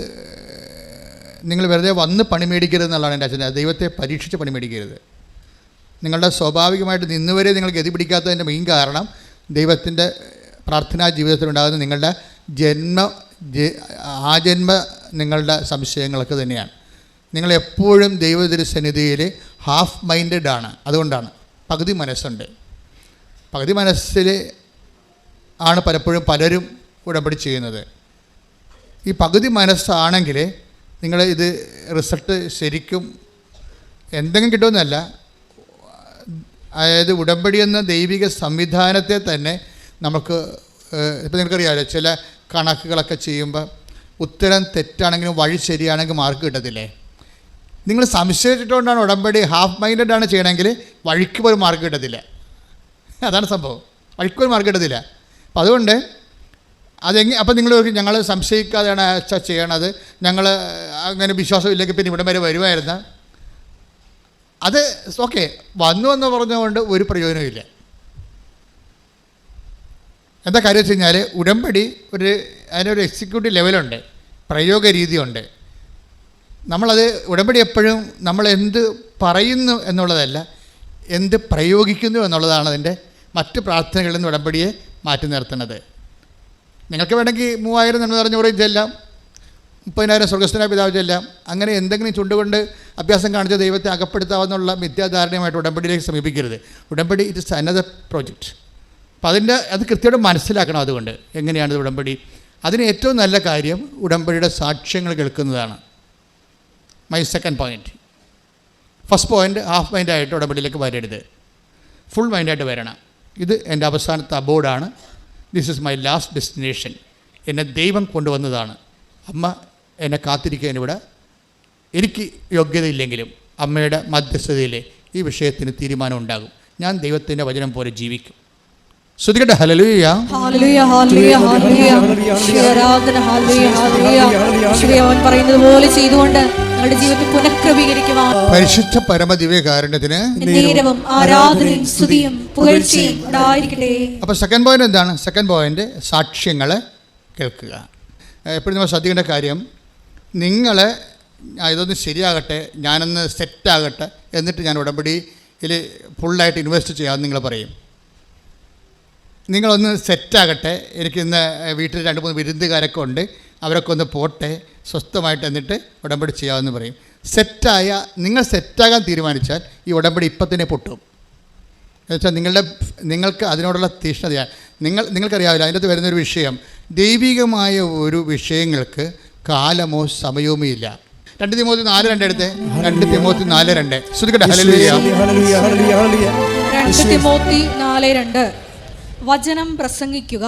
നിങ്ങൾ വെറുതെ വന്ന് പണി മേടിക്കരുത് എന്നുള്ളതാണ് എൻ്റെ അച്ഛൻ. ദൈവത്തെ പരീക്ഷിച്ച് പണി മേടിക്കരുത്. നിങ്ങളുടെ സ്വാഭാവികമായിട്ട് നിന്നുവരെ നിങ്ങൾ ഗതി പിടിക്കാത്തതിൻ്റെ മെയിൻ കാരണം ദൈവത്തിൻ്റെ പ്രാർത്ഥനാ ജീവിതത്തിലുണ്ടാകുന്ന നിങ്ങളുടെ ആജന്മ നിങ്ങളുടെ സംശയങ്ങളൊക്കെ തന്നെയാണ്. നിങ്ങളെപ്പോഴും ദൈവതിരുസന്നിധിയിൽ ഹാഫ് മൈൻഡഡ് ആണ്. അതുകൊണ്ടാണ് പകുതി മനസ്സുണ്ട്. പകുതി മനസ്സിൽ ആണ് പലപ്പോഴും പലരും ഉടമ്പടി ചെയ്യുന്നത്. ഈ പകുതി മനസ്സാണെങ്കിൽ നിങ്ങൾ ഇത് റിസൾട്ട് ശരിക്കും എന്തെങ്കിലും കിട്ടുമെന്നല്ല, അതായത് ഉടമ്പടി എന്ന ദൈവിക സംവിധാനത്തെ തന്നെ നമുക്ക് ഇപ്പോൾ നിങ്ങൾക്കറിയാമല്ലോ, ചില കണക്കുകളൊക്കെ ചെയ്യുമ്പോൾ ഉത്തരം തെറ്റാണെങ്കിലും വഴി ശരിയാണെങ്കിൽ മാർക്ക് കിട്ടത്തില്ലേ? നിങ്ങൾ സംശയിച്ചിട്ടുകൊണ്ടാണ് ഉടമ്പടി ഹാഫ് മൈൻഡഡ് ആണ് ചെയ്യണമെങ്കിൽ വഴിക്ക് പോലും മാർക്ക് കിട്ടത്തില്ല. അതാണ് സംഭവം, വഴിക്ക് പോലും മാർക്ക് കിട്ടത്തില്ല. അപ്പം അതുകൊണ്ട് അപ്പം നിങ്ങൾ ഞങ്ങൾ സംശയിക്കാതെയാണ് ചെയ്യണത്, ഞങ്ങൾ അങ്ങനെ വിശ്വാസമില്ലെങ്കിൽ പിന്നെ ഇവിടം വരെ വരുമായിരുന്ന അത് ഓക്കെ, വന്നു എന്ന് പറഞ്ഞുകൊണ്ട് ഒരു പ്രയോജനമില്ല. എന്താ കാര്യം വെച്ച് കഴിഞ്ഞാൽ ഉടമ്പടി അതിനൊരു എക്സിക്യൂട്ടീവ് ലെവലുണ്ട്, പ്രയോഗ രീതിയുണ്ട്. നമ്മളത് ഉടമ്പടി എപ്പോഴും നമ്മൾ എന്ത് പറയുന്നു എന്നുള്ളതല്ല, എന്ത് പ്രയോഗിക്കുന്നു എന്നുള്ളതാണ് അതിൻ്റെ മറ്റ് പ്രാർത്ഥനകളിൽ നിന്ന് ഉടമ്പടിയെ മാറ്റി നിർത്തുന്നത്. നിങ്ങൾക്ക് വേണമെങ്കിൽ 3000 എന്ന് പറഞ്ഞ കുറേ ചെല്ലാം, 30,000 സ്വർഗസ്ഥനായ പിതാവ് ചെല്ലാം. അങ്ങനെ എന്തെങ്കിലും ചുണ്ടുകൊണ്ട് അഭ്യാസം കാണിച്ച ദൈവത്തെ അകപ്പെടുത്താവുന്നുള്ള മിഥ്യാധാരണയുമായിട്ട് ഉടമ്പടിയിലേക്ക് സമീപിക്കരുത്. ഉടമ്പടി ഇറ്റ് ഇസ് അനദർ പ്രോജക്റ്റ്. അപ്പം അത് കൃത്യമായിട്ട് മനസ്സിലാക്കണം. അതുകൊണ്ട് എങ്ങനെയാണ് ഉടമ്പടി? അതിന് ഏറ്റവും നല്ല കാര്യം ഉടമ്പടിയുടെ സാക്ഷ്യങ്ങൾ കേൾക്കുന്നതാണ്. My second point. First point, half മൈൻഡായിട്ട് ഉടമ്പടിയിലേക്ക് വരരുത്, ഫുൾ മൈൻഡായിട്ട് വരണം. ഇത് എൻ്റെ അവസാനത്തെ അബോർഡാണ്. This is my last destination. എന്നെ ദൈവം കൊണ്ടുവന്നതാണ്. അമ്മ എന്നെ കാത്തിരിക്കാൻ ഇവിടെ എനിക്ക് യോഗ്യതയില്ലെങ്കിലും അമ്മയുടെ മധ്യസ്ഥതയിൽ ഈ വിഷയത്തിന് തീരുമാനം ഉണ്ടാകും. ഞാൻ ദൈവത്തിൻ്റെ വചനം പോലെ ജീവിക്കും. ശ്രുതികട്ടെ. ഹല്ലേലൂയ, ഹല്ലേലൂയ, ഹല്ലേലൂയ, ഹല്ലേലൂയ. ആരാധന. ഹല്ലേലൂയ, ഹല്ലേലൂയ. അവൻ പറയുന്നത് പോലെ ചെയ്തുകൊണ്ട് ഞങ്ങളുടെ ജീവിതത്തെ പുനഃക്രമീകരിക്കുവാൻ പരിശുദ്ധ പരമദിവ്യകാരുണ്യത്തിന് നേരവും ആരാധനയും സ്തുതിയും പുകഴ്ചയും ഉണ്ടായിരിക്കട്ടെ. അപ്പോൾ സെക്കൻഡ് പോയിന്റ് എന്താണ്? സെക്കൻഡ് പോയിന്റ് സാക്ഷ്യങ്ങൾ കേൾക്കുക. എപ്പോഴും നമ്മൾ ശ്രദ്ധിക്കേണ്ട കാര്യം, നിങ്ങൾ ഇതൊന്ന് ശരിയാകട്ടെ, ഞാനൊന്ന് സെറ്റാകട്ടെ, എന്നിട്ട് ഞാൻ ഉടമ്പടിയിൽ ഫുള്ളായിട്ട് ഇൻവെസ്റ്റ് ചെയ്യാമെന്ന് നിങ്ങൾ പറയും. നിങ്ങളൊന്ന് സെറ്റാകട്ടെ, എനിക്കിന്ന് വീട്ടിൽ 2-3 വിരുന്നുകാരൊക്കെ ഉണ്ട്, അവരൊക്കെ ഒന്ന് പോട്ടെ, സ്വസ്ഥമായിട്ട് എന്നിട്ട് ഉടമ്പടി ചെയ്യാമെന്ന് പറയും. നിങ്ങൾ സെറ്റാകാൻ തീരുമാനിച്ചാൽ ഈ ഉടമ്പടി ഇപ്പം തന്നെ പൊട്ടും. എന്നുവെച്ചാൽ നിങ്ങൾക്ക് അതിനോടുള്ള തീഷ്ണതയാണ്. നിങ്ങൾക്കറിയാവില്ല, അതിൻ്റെ അകത്ത് വരുന്നൊരു വിഷയം, ദൈവികമായ ഒരു വിഷയങ്ങൾക്ക് കാലമോ സമയവുമോ ഇല്ല. 2 തിമോത്തി 4:2 എടുത്ത്. 2 തിമോത്തി 4:2 ശ്രദ്ധിക്കട്ടെ. ഹല്ലേലൂയ. 2 തിമോത്തി 4:2 വചനം പ്രസംഗിക്കുക,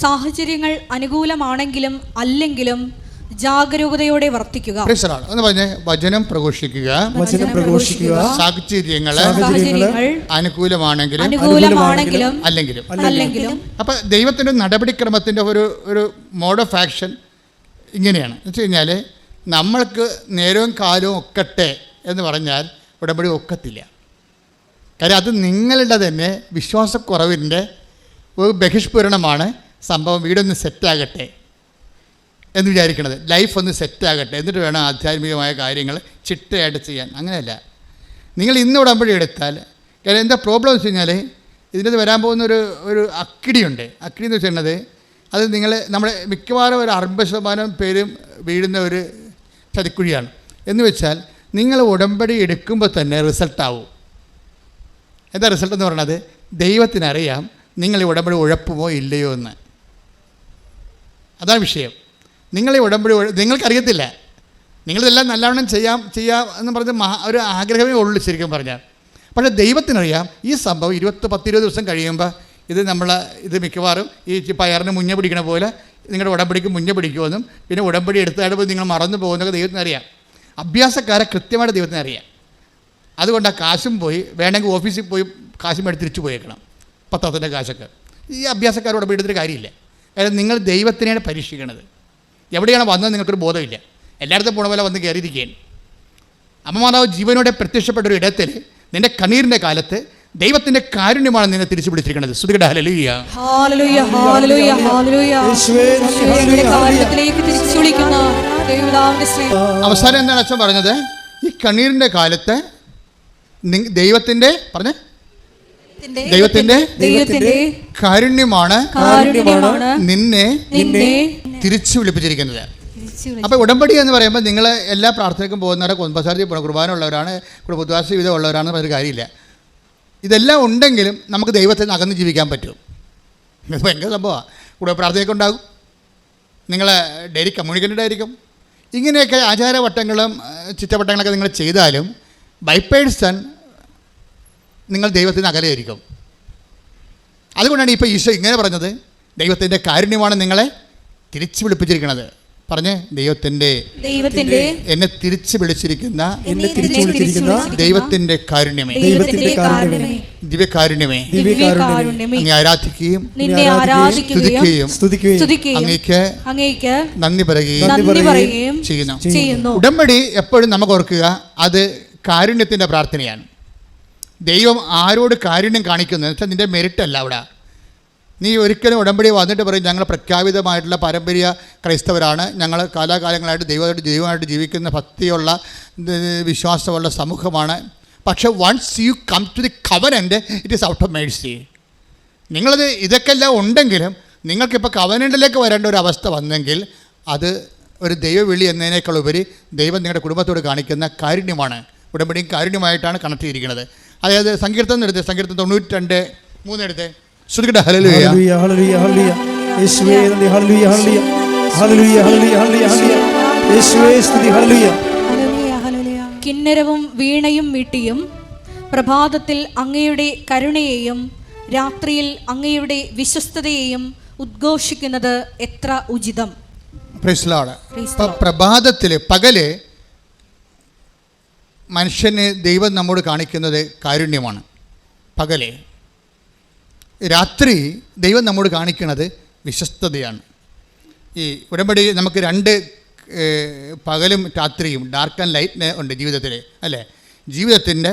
സാഹചര്യങ്ങൾ അനുകൂലമാണെങ്കിലും അല്ലെങ്കിലും ജാഗരൂകതയോടെ വർത്തിക്കുക. എന്ന് പറഞ്ഞേ, വചനം പ്രഘോഷിക്കുക, സാഹചര്യങ്ങൾ അനുകൂലമാണെങ്കിലും അല്ലെങ്കിലും. അപ്പം ദൈവത്തിൻ്റെ നടപടിക്രമത്തിൻ്റെ ഒരു മോഡ് ഓഫ് ആക്ഷൻ ഇങ്ങനെയാണ്. എന്ന് വെച്ച് കഴിഞ്ഞാൽ, നമ്മൾക്ക് നേരവും കാലവും ഒക്കട്ടെ എന്ന് പറഞ്ഞാൽ ഉടമ്പടി ഒക്കത്തില്ല. കാര്യം അത് നിങ്ങളുടെ തന്നെ വിശ്വാസക്കുറവിൻ്റെ ഒരു ബഹിഷ്പൂരണമാണ് സംഭവം. വീടൊന്ന് സെറ്റാകട്ടെ എന്ന് വിചാരിക്കണത്, ലൈഫ് ഒന്ന് സെറ്റാകട്ടെ, എന്നിട്ട് വേണം ആധ്യാത്മികമായ കാര്യങ്ങൾ ചിട്ടയായിട്ട് ചെയ്യാൻ. അങ്ങനെയല്ല. നിങ്ങൾ ഇന്ന് ഉടമ്പടി എടുത്താൽ, കാര്യം എന്താ പ്രോബ്ലം എന്ന് വെച്ച് കഴിഞ്ഞാൽ, ഇതിൻ്റെ വരാൻ പോകുന്ന ഒരു അക്കിടിയുണ്ട്. അക്കിടി എന്ന് വെച്ചിട്ടുള്ളത്, അത് നമ്മളെ മിക്കവാറും ഒരു 60% പേരും വീഴുന്ന ഒരു ചതിക്കുഴിയാണ്. എന്ന് വെച്ചാൽ, നിങ്ങൾ ഉടമ്പടി എടുക്കുമ്പോൾ തന്നെ റിസൾട്ടാവും. എന്താ റിസൾട്ട് എന്ന് പറയുന്നത്? ദൈവത്തിനറിയാം നിങ്ങൾ ഈ ഉടമ്പടി ഉഴപ്പുമോ ഇല്ലയോ എന്ന്. അതാണ് വിഷയം. നിങ്ങൾ ഈ ഉടമ്പടി നിങ്ങൾക്കറിയത്തില്ല. നിങ്ങളിതെല്ലാം നല്ലവണ്ണം ചെയ്യാം എന്ന് പറഞ്ഞ് ഒരു ആഗ്രഹമേ ഉള്ളൂ ശരിക്കും പറഞ്ഞാൽ. പക്ഷേ ദൈവത്തിനറിയാം ഈ സംഭവം 10-20 ദിവസം കഴിയുമ്പോൾ ഇത് മിക്കവാറും ഈ പയറിന് മുഞ്ഞ പിടിക്കണ പോലെ നിങ്ങളുടെ ഉടമ്പടിക്ക് മുഞ്ഞ പിടിക്കുമെന്നും പിന്നെ ഉടമ്പടി എടുത്താടുമ്പോൾ നിങ്ങൾ മറന്നു പോകുന്നതൊക്കെ ദൈവത്തിനറിയാം. അഭ്യാസക്കാരെ കൃത്യമായിട്ട് ദൈവത്തിനറിയാം. അതുകൊണ്ട് ആ കാശും പോയി, വേണമെങ്കിൽ ഓഫീസിൽ പോയി കാശും എടുത്ത് തിരിച്ചു പോയേക്കണം, 10,000 കാശൊക്കെ. ഈ അഭ്യാസക്കാർ ഉടമ്പടി എടുത്തിട്ട് കാര്യമില്ല. കാരണം നിങ്ങൾ ദൈവത്തിനെയാണ് പരീക്ഷിക്കണത്. എവിടെയാണ് വന്നത് നിങ്ങൾക്കൊരു ബോധമില്ല. എല്ലായിടത്തും പോണ പോലെ വന്ന് കയറിയിരിക്കുകയാണ്. അമ്മമാതാവ് ജീവനോടെ പ്രത്യക്ഷപ്പെട്ടൊരു ഇടത്തിൽ നിൻ്റെ കണ്ണീരിൻ്റെ കാലത്ത് ദൈവത്തിൻ്റെ കാരുണ്യമാണ് നിന്നെ തിരിച്ചു പിടിച്ചിരിക്കുന്നത്. സ്തുതിക്കട്ടെ. ഹല്ലേലൂയ. ഹല്ലേലൂയ. ഹല്ലേലൂയ. ഹല്ലേലൂയ. അവസാനം എന്താണ് അച്ഛൻ പറഞ്ഞത്? ഈ കണ്ണീരിൻ്റെ കാലത്ത് ദൈവത്തിൻ്റെ കാരുണ്യമാണ് നിന്നെ തിരിച്ചു വിളിപ്പിച്ചിരിക്കുന്നത്. അപ്പോൾ ഉടമ്പടി എന്ന് പറയുമ്പോൾ നിങ്ങൾ എല്ലാ പ്രാർത്ഥനയ്ക്കും പോകുന്നവരെ, കുടുംബസാരത്തിൽ കുർബാന ഉള്ളവരാണ്, കുടുംബദ്വാസ ജീവിതം ഉള്ളവരാണെന്ന് പറഞ്ഞൊരു കാര്യമില്ല. ഇതെല്ലാം ഉണ്ടെങ്കിലും നമുക്ക് ദൈവത്തിൽ നിന്ന് അകന്ന് ജീവിക്കാൻ പറ്റും. ഇത് ഭയങ്കര സംഭവമാണ്. കുടുംബ പ്രാർത്ഥനയൊക്കെ ഉണ്ടാകും, നിങ്ങൾ ഡെയിലി കമ്മ്യൂണിക്കേറ്റഡ് ആയിരിക്കും. ഇങ്ങനെയൊക്കെ ആചാരവട്ടങ്ങളും ചിറ്റവട്ടങ്ങളൊക്കെ നിങ്ങൾ ചെയ്താലും ബൈ പേഴ്സൺ നിങ്ങൾ ദൈവത്തിൽ നിന്ന് അകലെയായിരിക്കും. അതുകൊണ്ടാണ് ഇപ്പോൾ ഈശോ ഇങ്ങനെ പറഞ്ഞത്, ദൈവത്തിൻ്റെ കാരുണ്യമാണ് നിങ്ങളെ തിരിച്ചു വിളിപ്പിച്ചിരിക്കുന്നത്. പറഞ്ഞേ, ദൈവത്തിൻ്റെ എന്നെ തിരിച്ചു വിളിച്ചിരിക്കുന്ന ദൈവത്തിൻ്റെ കാരുണ്യമേ, ദിവ്യകാരുണ്യമേ, അങ്ങേ ആരാധിക്കുകയും സ്തുതിക്കുകയും അങ്ങേക്ക് നന്ദി പറയുകയും ചെയ്യുന്നു. ഉടമ്പടി എപ്പോഴും നമുക്ക് ഓർക്കുക, അത് കാരുണ്യത്തിൻ്റെ പ്രാർത്ഥനയാണ്. ദൈവം ആരോട് കാരുണ്യം കാണിക്കുന്നത് വെച്ചാൽ നിൻ്റെ മെരിറ്റല്ല. അവിടെ നീ ഒരിക്കലും ഉടമ്പടി വന്നിട്ട് പറയും ഞങ്ങൾ പ്രഖ്യാപിതമായിട്ടുള്ള പാരമ്പര്യ ക്രൈസ്തവരാണ്, ഞങ്ങൾ കാലാകാലങ്ങളായിട്ട് ദൈവമായിട്ട് ജീവിക്കുന്ന ഭക്തിയുള്ള വിശ്വാസമുള്ള സമൂഹമാണ്. പക്ഷേ once you come to the covenant it is out of mercy. നിങ്ങളത് ഇതൊക്കെ എല്ലാം ഉണ്ടെങ്കിലും നിങ്ങൾക്കിപ്പോൾ കവനൻ്റിലേക്ക് വരേണ്ട ഒരു അവസ്ഥ വന്നെങ്കിൽ അത് ഒരു ദൈവവിളി എന്നതിനേക്കാൾ ഉപരി ദൈവം നിങ്ങളുടെ കുടുംബത്തോട് കാണിക്കുന്ന കാരുണ്യമാണ്. ഉടമ്പടിയും കാരുണ്യമായിട്ടാണ് കണക്ട് ചെയ്തിരിക്കുന്നത്. അതായത് സങ്കീർത്തനം എടുത്ത്, സങ്കീർത്തനം 92:3 എടുത്ത്. ശ്രുതിക്കട്ടെ. ഹല്ലേലൂയ. ഹല്ലേലൂയ. ഹല്ലേലൂയ. യേശുവേ നന്ദി. ഹല്ലേലൂയ. ഹല്ലേലൂയ. ഹല്ലേലൂയ. ഹല്ലേലൂയ. ഹല്ലേലൂയ. യേശുവേ സ്തുതി. ഹല്ലേലൂയ. ഹല്ലേലൂയ. കിന്നരവും വീണയും മീട്ടിയും പ്രഭാതത്തിൽ അങ്ങയുടെ കരുണയെയും രാത്രിയിൽ അങ്ങയുടെ വിശ്വസ്തതയെയും ഉദ്ഘോഷിക്കുന്നത് എത്ര ഉചിതം. Praise Lord. പ്രഭാതത്തിൽ പകല് മനുഷ്യന് ദൈവം നമ്മോട് കാണിക്കുന്നത് കാരുണ്യമാണ്. പകല്. രാത്രി ദൈവം നമ്മോട് കാണിക്കുന്നത് വിശ്വസ്തതയാണ്. ഈ ഉടമ്പടി നമുക്ക് പകലും രാത്രിയും ഡാർക്ക് ആൻഡ് ലൈറ്റ് ഉണ്ട് ജീവിതത്തിൽ, അല്ലേ? ജീവിതത്തിൻ്റെ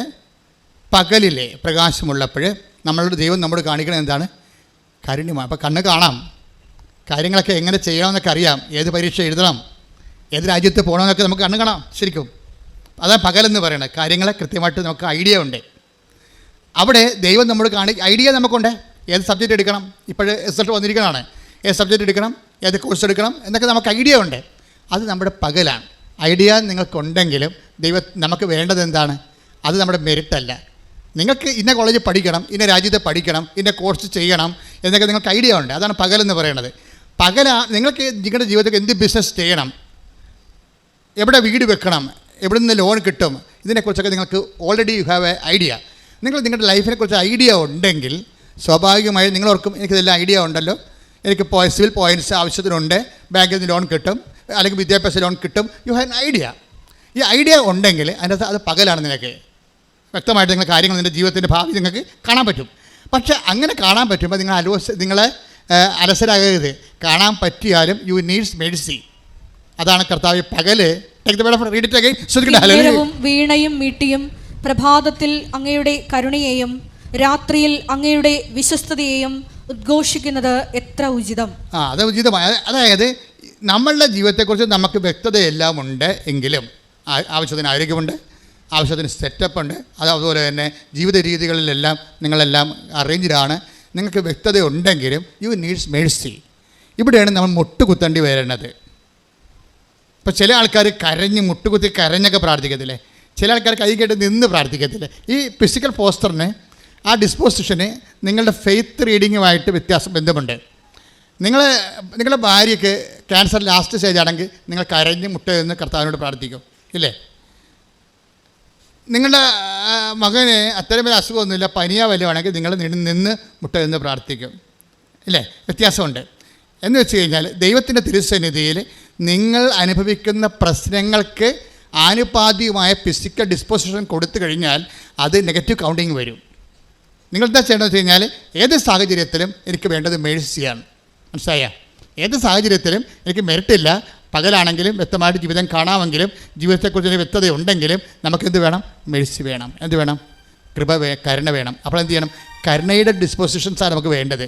പകലിലെ പ്രകാശമുള്ളപ്പോൾ നമ്മളുടെ ദൈവം നമ്മോട് കാണിക്കണത് എന്താണ്? കാരുണ്യമാണ്. അപ്പോൾ കണ്ണ് കാണാം, കാര്യങ്ങളൊക്കെ എങ്ങനെ ചെയ്യണമെന്നൊക്കെ അറിയാം, ഏത് പരീക്ഷ എഴുതണം, ഏത് രാജ്യത്ത് പോകണമെന്നൊക്കെ നമുക്ക് കണ്ണ് കാണാം ശരിക്കും. അതാണ് പകലെന്ന് പറയുന്നത്. കാര്യങ്ങളെ കൃത്യമായിട്ട് നമുക്ക് ഐഡിയ ഉണ്ട്. അവിടെ ദൈവം നമ്മോട് ഐഡിയ നമുക്കുണ്ട്. ഏത് സബ്ജക്റ്റ് എടുക്കണം, ഇപ്പോഴേ റിസൾട്ട് വന്നിരിക്കണതാണ്, ഏത് സബ്ജക്റ്റ് എടുക്കണം, ഏത് കോഴ്സ് എടുക്കണം എന്നൊക്കെ നമുക്ക് ഐഡിയ ഉണ്ട്. അത് നമ്മുടെ പകലാണ്. ഐഡിയ നിങ്ങൾക്കുണ്ടെങ്കിലും നമുക്ക് വേണ്ടത് എന്താണ്? അത് നമ്മുടെ മെറിറ്റല്ല. നിങ്ങൾക്ക് ഇന്ന കോളേജിൽ പഠിക്കണം, ഇന്ന രാജ്യത്ത് പഠിക്കണം, ഇന്ന കോഴ്സ് ചെയ്യണം എന്നൊക്കെ നിങ്ങൾക്ക് ഐഡിയ ഉണ്ട്. അതാണ് പകലെന്ന് പറയുന്നത്. നിങ്ങൾക്ക് നിങ്ങളുടെ ജീവിതത്തിൽ എന്ത് ബിസിനസ് ചെയ്യണം, എവിടെ വീട് വെക്കണം, എവിടെ നിന്ന് ലോൺ കിട്ടും, ഇതിനെക്കുറിച്ചൊക്കെ നിങ്ങൾക്ക് already you have A idea. നിങ്ങളുടെ ലൈഫിനെക്കുറിച്ച് ഐഡിയ ഉണ്ടെങ്കിൽ സ്വാഭാവികമായും നിങ്ങളോർക്കും എനിക്കിതെല്ലാം ഐഡിയ ഉണ്ടല്ലോ, എനിക്ക് സിവിൽ പോയിൻറ്റ്സ് ആവശ്യത്തിനുണ്ട്, ബാങ്കിൽ നിന്ന് ലോൺ കിട്ടും, അല്ലെങ്കിൽ വിദ്യാഭ്യാസ ലോൺ കിട്ടും. You have an idea. ഈ ഐഡിയ ഉണ്ടെങ്കിൽ അതിനകത്ത് അത് പകലാണ്. നിനക്ക് വ്യക്തമായിട്ട് നിങ്ങൾ കാര്യങ്ങൾ നിങ്ങളുടെ ജീവിതത്തിൻ്റെ ഭാവി നിങ്ങൾക്ക് കാണാൻ പറ്റും. പക്ഷേ അങ്ങനെ കാണാൻ പറ്റുമ്പോൾ നിങ്ങളെ അലസരാകരുത്. കാണാൻ പറ്റിയാലും യു നീഡ്സ് മെഡിസി. അതാണ് കർത്താവ് പകല് കിന്നരവും വീണയും മീട്ടിയും പ്രഭാതത്തിൽ അങ്ങയുടെ കരുണയെയും രാത്രിയിൽ അങ്ങയുടെ വിശ്വസ്തതയെയും ഉദ്ഘോഷിക്കുന്നത് എത്ര ഉചിതം. അത് ഉചിതമായ, അതായത് നമ്മളുടെ ജീവിതത്തെക്കുറിച്ച് നമുക്ക് വ്യക്തതയെല്ലാം ഉണ്ട് എങ്കിലും ആവശ്യത്തിന് ആരോഗ്യമുണ്ട്, ആവശ്യത്തിന് സെറ്റപ്പ് ഉണ്ട്, അതുപോലെ തന്നെ ജീവിത രീതികളിലെല്ലാം നിങ്ങളെല്ലാം അറേഞ്ച്ഡാണ്. നിങ്ങൾക്ക് വ്യക്തത ഉണ്ടെങ്കിലും യു നീഡ്സ് മേഴ്സി. ഇവിടെയാണ് നമ്മൾ മുട്ടുകുത്തേണ്ടി വരുന്നത്. ഇപ്പോൾ ചില ആൾക്കാർ മുട്ടുകുത്തി കരഞ്ഞൊക്കെ പ്രാർത്ഥിക്കത്തില്ലേ, ചില ആൾക്കാർ കൈ കേട്ട് നിന്ന് പ്രാർത്ഥിക്കത്തില്ലേ. ഈ ഫിസിക്കൽ പോസ്റ്ററിന് ആ ഡിസ്പോസിഷന് നിങ്ങളുടെ ഫെയ്ത്ത് റീഡിങ്ങുമായിട്ട് ബന്ധമുണ്ട്. നിങ്ങളുടെ ഭാര്യയ്ക്ക് ക്യാൻസർ ലാസ്റ്റ് സ്റ്റേജ് ആണെങ്കിൽ നിങ്ങൾ മുട്ടയെന്ന് കർത്താവിനോട് പ്രാർത്ഥിക്കും, ഇല്ലേ? നിങ്ങളുടെ മകന് അത്തരം ഒരു അസുഖമൊന്നുമില്ല, പനിയാ വല്ലതുമാണെങ്കിൽ നിങ്ങൾ നിന്ന് മുട്ടയെന്ന് പ്രാർത്ഥിക്കും, ഇല്ലേ? വ്യത്യാസമുണ്ട്. എന്ന് വെച്ച് കഴിഞ്ഞാൽ ദൈവത്തിൻ്റെ തിരുസന്നിധിയിൽ നിങ്ങൾ അനുഭവിക്കുന്ന പ്രശ്നങ്ങൾക്ക് ആനുപാതികമായ ഫിസിക്കൽ ഡിസ്പോസിഷൻ കൊടുത്തു കഴിഞ്ഞാൽ അത് നെഗറ്റീവ് കൗണ്ടിങ് വരും. നിങ്ങളെന്താ ചെയ്യണമെന്ന് വെച്ച് കഴിഞ്ഞാൽ ഏത് സാഹചര്യത്തിലും എനിക്ക് വേണ്ടത് മേഴ്സിയാണ്. മനസ്സിലായ? ഏത് സാഹചര്യത്തിലും എനിക്ക് മെറിറ്റില്ല. പകലാണെങ്കിലും വ്യക്തമായിട്ട് ജീവിതം കാണാമെങ്കിലും ജീവിതത്തെക്കുറിച്ച് വ്യക്തത ഉണ്ടെങ്കിലും നമുക്കെന്ത് വേണം? മേഴ്സി വേണം. എന്ത് വേണം? കരുണ വേണം. അപ്പോൾ എന്ത് ചെയ്യണം? കരുണയുടെ ഡിസ്പോസിഷൻസാണ് നമുക്ക് വേണ്ടത്.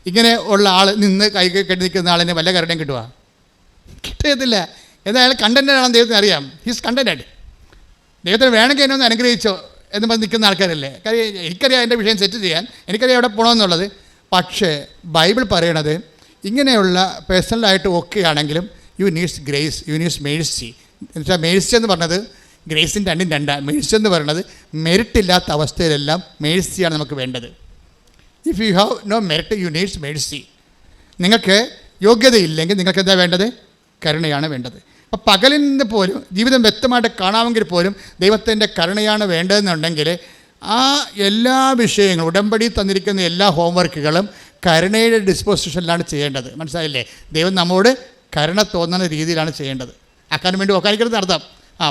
ഇങ്ങനെ ഉള്ള ആൾ നിന്ന് കൈ കെട്ടി നിൽക്കുന്ന ആളിന് വല്ല കരുണയും കിട്ടുക? കിട്ടത്തില്ല. എന്തായാലും കണ്ടൻറ്റഡ് ആണെന്ന് ദൈവത്തിന് അറിയാം. He's contented. ദൈവത്തിന് വേണമെങ്കിൽ എന്നെ ഒന്ന് അനുഗ്രഹിച്ചോ എന്ന് പറഞ്ഞ് നിൽക്കുന്ന ആൾക്കാരല്ലേ. കാര്യം എനിക്കറിയാം എൻ്റെ വിഷയം സെറ്റ് ചെയ്യാൻ, എനിക്കറിയാം എവിടെ പോകണമെന്നുള്ളത്. പക്ഷേ ബൈബിൾ പറയണത് ഇങ്ങനെയുള്ള പേഴ്സണലായിട്ട് ഓക്കെ ആണെങ്കിലും you needs grace, you needs mercy. എന്നുവെച്ചാൽ മേഴ്സി എന്ന് പറഞ്ഞത് ഗ്രേസിൻ്റെ രണ്ടാണ്. മേഴ്സി എന്ന് പറയുന്നത് മെറിറ്റില്ലാത്ത അവസ്ഥയിലെല്ലാം മേഴ്സിയാണ് നമുക്ക് വേണ്ടത്. If you have no merit you needs mercy. നിങ്ങൾക്ക് യോഗ്യതയില്ലെങ്കിൽ നിങ്ങൾക്ക് എന്താ വേണ്ടത്? കരുണയാണ് വേണ്ടത്. അപ്പോൾ പകലിന് പോലും ജീവിതം വ്യക്തമായിട്ട് കാണാമെങ്കിൽ പോലും ദൈവത്തിൻ്റെ കരുണയാണ് വേണ്ടതെന്നുണ്ടെങ്കിൽ ആ എല്ലാ വിഷയങ്ങളും ഉടമ്പടി തന്നിരിക്കുന്ന എല്ലാ ഹോംവർക്കുകളും കരുണയുടെ ഡിസ്പോസിഷനിലാണ് ചെയ്യേണ്ടത്. മനസ്സിലായില്ലേ? ദൈവം നമ്മോട് കരുണ തോന്നുന്ന രീതിയിലാണ് ചെയ്യേണ്ടത്. ആക്കാൻ വേണ്ടി ഒക്കാനിക്കരുത് അർത്ഥം.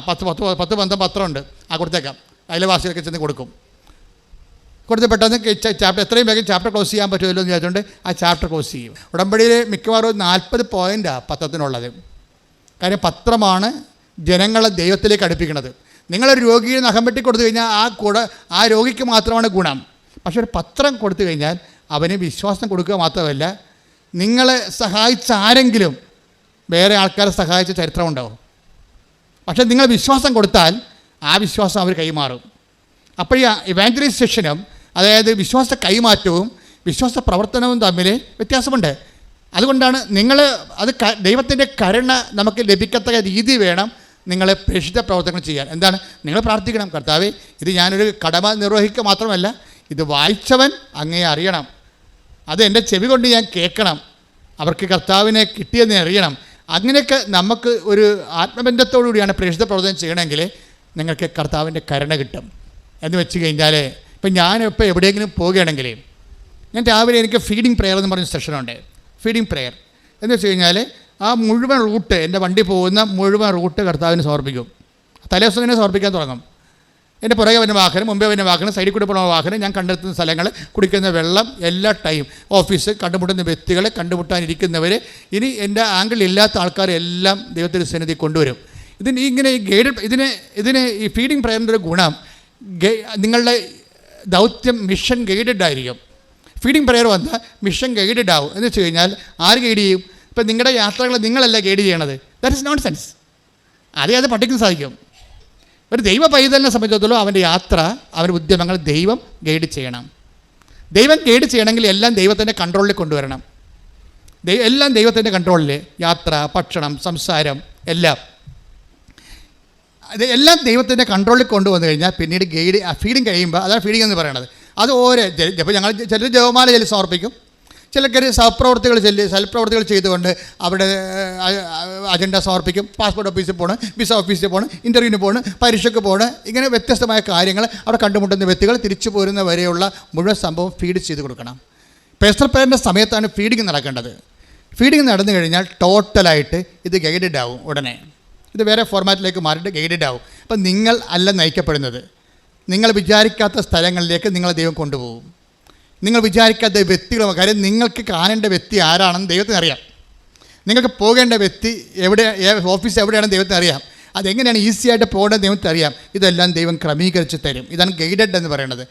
10 പത്രമുണ്ട്, കൊടുത്തേക്കാം. അയൽവാസികൾക്ക് ചെന്ന് കൊടുക്കും. കൊടുത്ത് പെട്ടെന്ന് ചാപ്റ്റർ എത്രയും വേഗം ചാപ്റ്റർ ക്ലോസ് ചെയ്യാൻ പറ്റുമല്ലോ എന്ന് വിചാരിച്ചുകൊണ്ട് ആ ചാപ്റ്റർ ക്ലോസ് ചെയ്യും. ഉടമ്പടിയിൽ മിക്കവാറും 40 പോയിൻ്റാണ് പത്രത്തിനുള്ളത്. കാര്യം പത്രമാണ് ജനങ്ങളെ ദൈവത്തിലേക്ക് അടുപ്പിക്കുന്നത്. നിങ്ങളൊരു രോഗിയെ നഖം വെട്ടി കൊടുത്തു കഴിഞ്ഞാൽ ആ രോഗിക്ക് മാത്രമാണ് ഗുണം. പക്ഷേ ഒരു പത്രം കൊടുത്തു കഴിഞ്ഞാൽ അവന് വിശ്വാസം കൊടുക്കുക മാത്രമല്ല, നിങ്ങളെ സഹായിച്ച ആരെങ്കിലും വേറെ ആൾക്കാരെ സഹായിച്ച ചരിത്രമുണ്ടാവും. പക്ഷേ നിങ്ങൾ വിശ്വാസം കൊടുത്താൽ ആ വിശ്വാസം അവർ കൈമാറും. അപ്പോൾ ഈ ഇവാഞ്ചലൈസേഷനും അതായത് വിശ്വാസ കൈമാറ്റവും വിശ്വാസ പ്രവർത്തനവും തമ്മിൽ വ്യത്യാസമുണ്ട്. അതുകൊണ്ടാണ് ദൈവത്തിൻ്റെ കരുണ നമുക്ക് ലഭിക്കത്തക്ക രീതി വേണം നിങ്ങളെ പ്രേക്ഷിത പ്രവർത്തനങ്ങൾ ചെയ്യാൻ. എന്താണ്? നിങ്ങൾ പ്രാർത്ഥിക്കണം, കർത്താവേ ഇത് ഞാനൊരു കടമ നിർവഹിക്കുക മാത്രമല്ല, ഇത് വായിച്ചവൻ അങ്ങേ അറിയണം, അത് എൻ്റെ ചെവി കൊണ്ട് ഞാൻ കേൾക്കണം, അവർക്ക് കർത്താവിനെ കിട്ടിയെന്ന് അറിയണം. അങ്ങനെയൊക്കെ നമുക്ക് ഒരു ആത്മബന്ധത്തോടുകൂടിയാണ് പ്രേക്ഷിത പ്രവർത്തനം ചെയ്യണമെങ്കിൽ നിങ്ങൾക്ക് കർത്താവിൻ്റെ കരുണ കിട്ടും. എന്ന് വെച്ച് കഴിഞ്ഞാൽ ഇപ്പം ഞാനിപ്പോൾ എവിടെയെങ്കിലും പോവുകയാണെങ്കിൽ ഞാൻ രാവിലെ എനിക്ക് ഫീഡിങ് പ്രെയർ എന്ന് പറഞ്ഞ സെഷനുണ്ട്. ഫീഡിങ് പ്രെയർ എന്ന് വെച്ച് കഴിഞ്ഞാൽ ആ മുഴുവൻ റൂട്ട്, എൻ്റെ വണ്ടി പോകുന്ന മുഴുവൻ റൂട്ട് കർത്താവിന് സമർപ്പിക്കും. തലേദിവസം തന്നെ സമർപ്പിക്കാൻ തുടങ്ങും. എൻ്റെ പുറകെ വരുന്ന വാഹനം, മുമ്പേ വരുന്ന വാഹനം, സൈഡിൽ കൂടെ പോകുന്ന വാഹനം, ഞാൻ കണ്ടെത്തുന്ന സ്ഥലങ്ങൾ, കുടിക്കുന്ന വെള്ളം, എല്ലാ ടൈം, ഓഫീസ്, കണ്ടുമുട്ടുന്ന വ്യക്തികളെ, കണ്ടുമുട്ടാനിരിക്കുന്നവർ, ഇനി എൻ്റെ ആംഗിൾ ഇല്ലാത്ത ആൾക്കാരെല്ലാം ദൈവത്തിൻ്റെ സന്നിധി കൊണ്ടുവരും. ഇങ്ങനെ ഇതിനെ ഈ ഫീഡിങ് പ്രയറിൻ്റെ ഒരു ഗുണം, നിങ്ങളുടെ ദൗത്യം മിഷൻ ഗൈഡഡ് ആയിരിക്കും. ഫീഡിങ് പ്രയർ വന്നാൽ മിഷൻ ഗൈഡഡ് ആവും. എന്ന് വെച്ച് കഴിഞ്ഞാൽ ആര് ഗൈഡ് ചെയ്യും? ഇപ്പം നിങ്ങളുടെ യാത്രകൾ നിങ്ങളല്ല ഗൈഡ് ചെയ്യണത്. That is not sense. അത് പഠിക്കാൻ സാധിക്കും. ഒരു ദൈവ പൈതലിനെ സംബന്ധിച്ചിടത്തോളം അവൻ്റെ യാത്ര, അവൻ്റെ ഉദ്യമങ്ങൾ ദൈവം ഗൈഡ് ചെയ്യണം. ദൈവം ഗൈഡ് ചെയ്യണമെങ്കിൽ എല്ലാം ദൈവത്തിൻ്റെ കൺട്രോളിൽ കൊണ്ടുവരണം. എല്ലാം ദൈവത്തിൻ്റെ കൺട്രോളിൽ, യാത്ര, ഭക്ഷണം, സംസാരം, എല്ലാം എല്ലാം ദൈവത്തിൻ്റെ കൺട്രോളിൽ കൊണ്ടുവന്നു കഴിഞ്ഞാൽ പിന്നീട് ഫീഡിങ് കഴിയുമ്പോൾ, അതാണ് ഫീഡിങ് എന്ന് പറയണത്. അത് ഓരോ ഇപ്പോൾ ഞങ്ങൾ ചിലർ ജപമാല ചൊല്ലി സമർപ്പിക്കും, ചിലർക്ക് സൽപ്രവർത്തികൾ ചെയ്തുകൊണ്ട് അവിടെ അജണ്ട സമർപ്പിക്കും, പാസ്പോർട്ട് ഓഫീസിൽ പോകണം, വിസ ഓഫീസിൽ പോകണം, ഇൻ്റർവ്യൂവിന് പോകണം, പരീക്ഷയ്ക്ക് പോകണം, ഇങ്ങനെ വ്യത്യസ്തമായ കാര്യങ്ങൾ അവിടെ കണ്ടുമുട്ടുന്ന വ്യക്തികൾ തിരിച്ചു പോരുന്ന വരെയുള്ള മുഴുവൻ സംഭവം ഫീഡ് ചെയ്ത് കൊടുക്കണം. പേസ്റ്റൽ പ്രയറിൻ്റെ സമയത്താണ് ഫീഡിങ് നടക്കേണ്ടത്. ഫീഡിങ് നടന്നു കഴിഞ്ഞാൽ ടോട്ടലായിട്ട് ഇത് ഗൈഡഡ് ആവും. ഉടനെ ഇത് വേറെ ഫോർമാറ്റിലേക്ക് മാറിയിട്ട് ഗൈഡഡ് ആവും. അപ്പം നിങ്ങൾ അല്ല നയിക്കപ്പെടുന്നത്. നിങ്ങൾ വിചാരിക്കാത്ത സ്ഥലങ്ങളിലേക്ക് നിങ്ങളെ ദൈവം കൊണ്ടുപോകും. നിങ്ങൾ വിചാരിക്കാത്ത വ്യക്തികളും, കാര്യം നിങ്ങൾക്ക് കാണേണ്ട വ്യക്തി ആരാണെന്ന് ദൈവത്തിന് അറിയാം. നിങ്ങൾക്ക് പോകേണ്ട വ്യക്തി ഓഫീസ് എവിടെയാണെന്ന് ദൈവത്തിന് അറിയാം. അതെങ്ങനെയാണ് ഈസി ആയിട്ട് പോകേണ്ടത് ദൈവത്തിന് അറിയാം. ഇതെല്ലാം ദൈവം ക്രമീകരിച്ച് തരും. ഇതാണ് ഗൈഡഡ് എന്ന് പറയുന്നത്.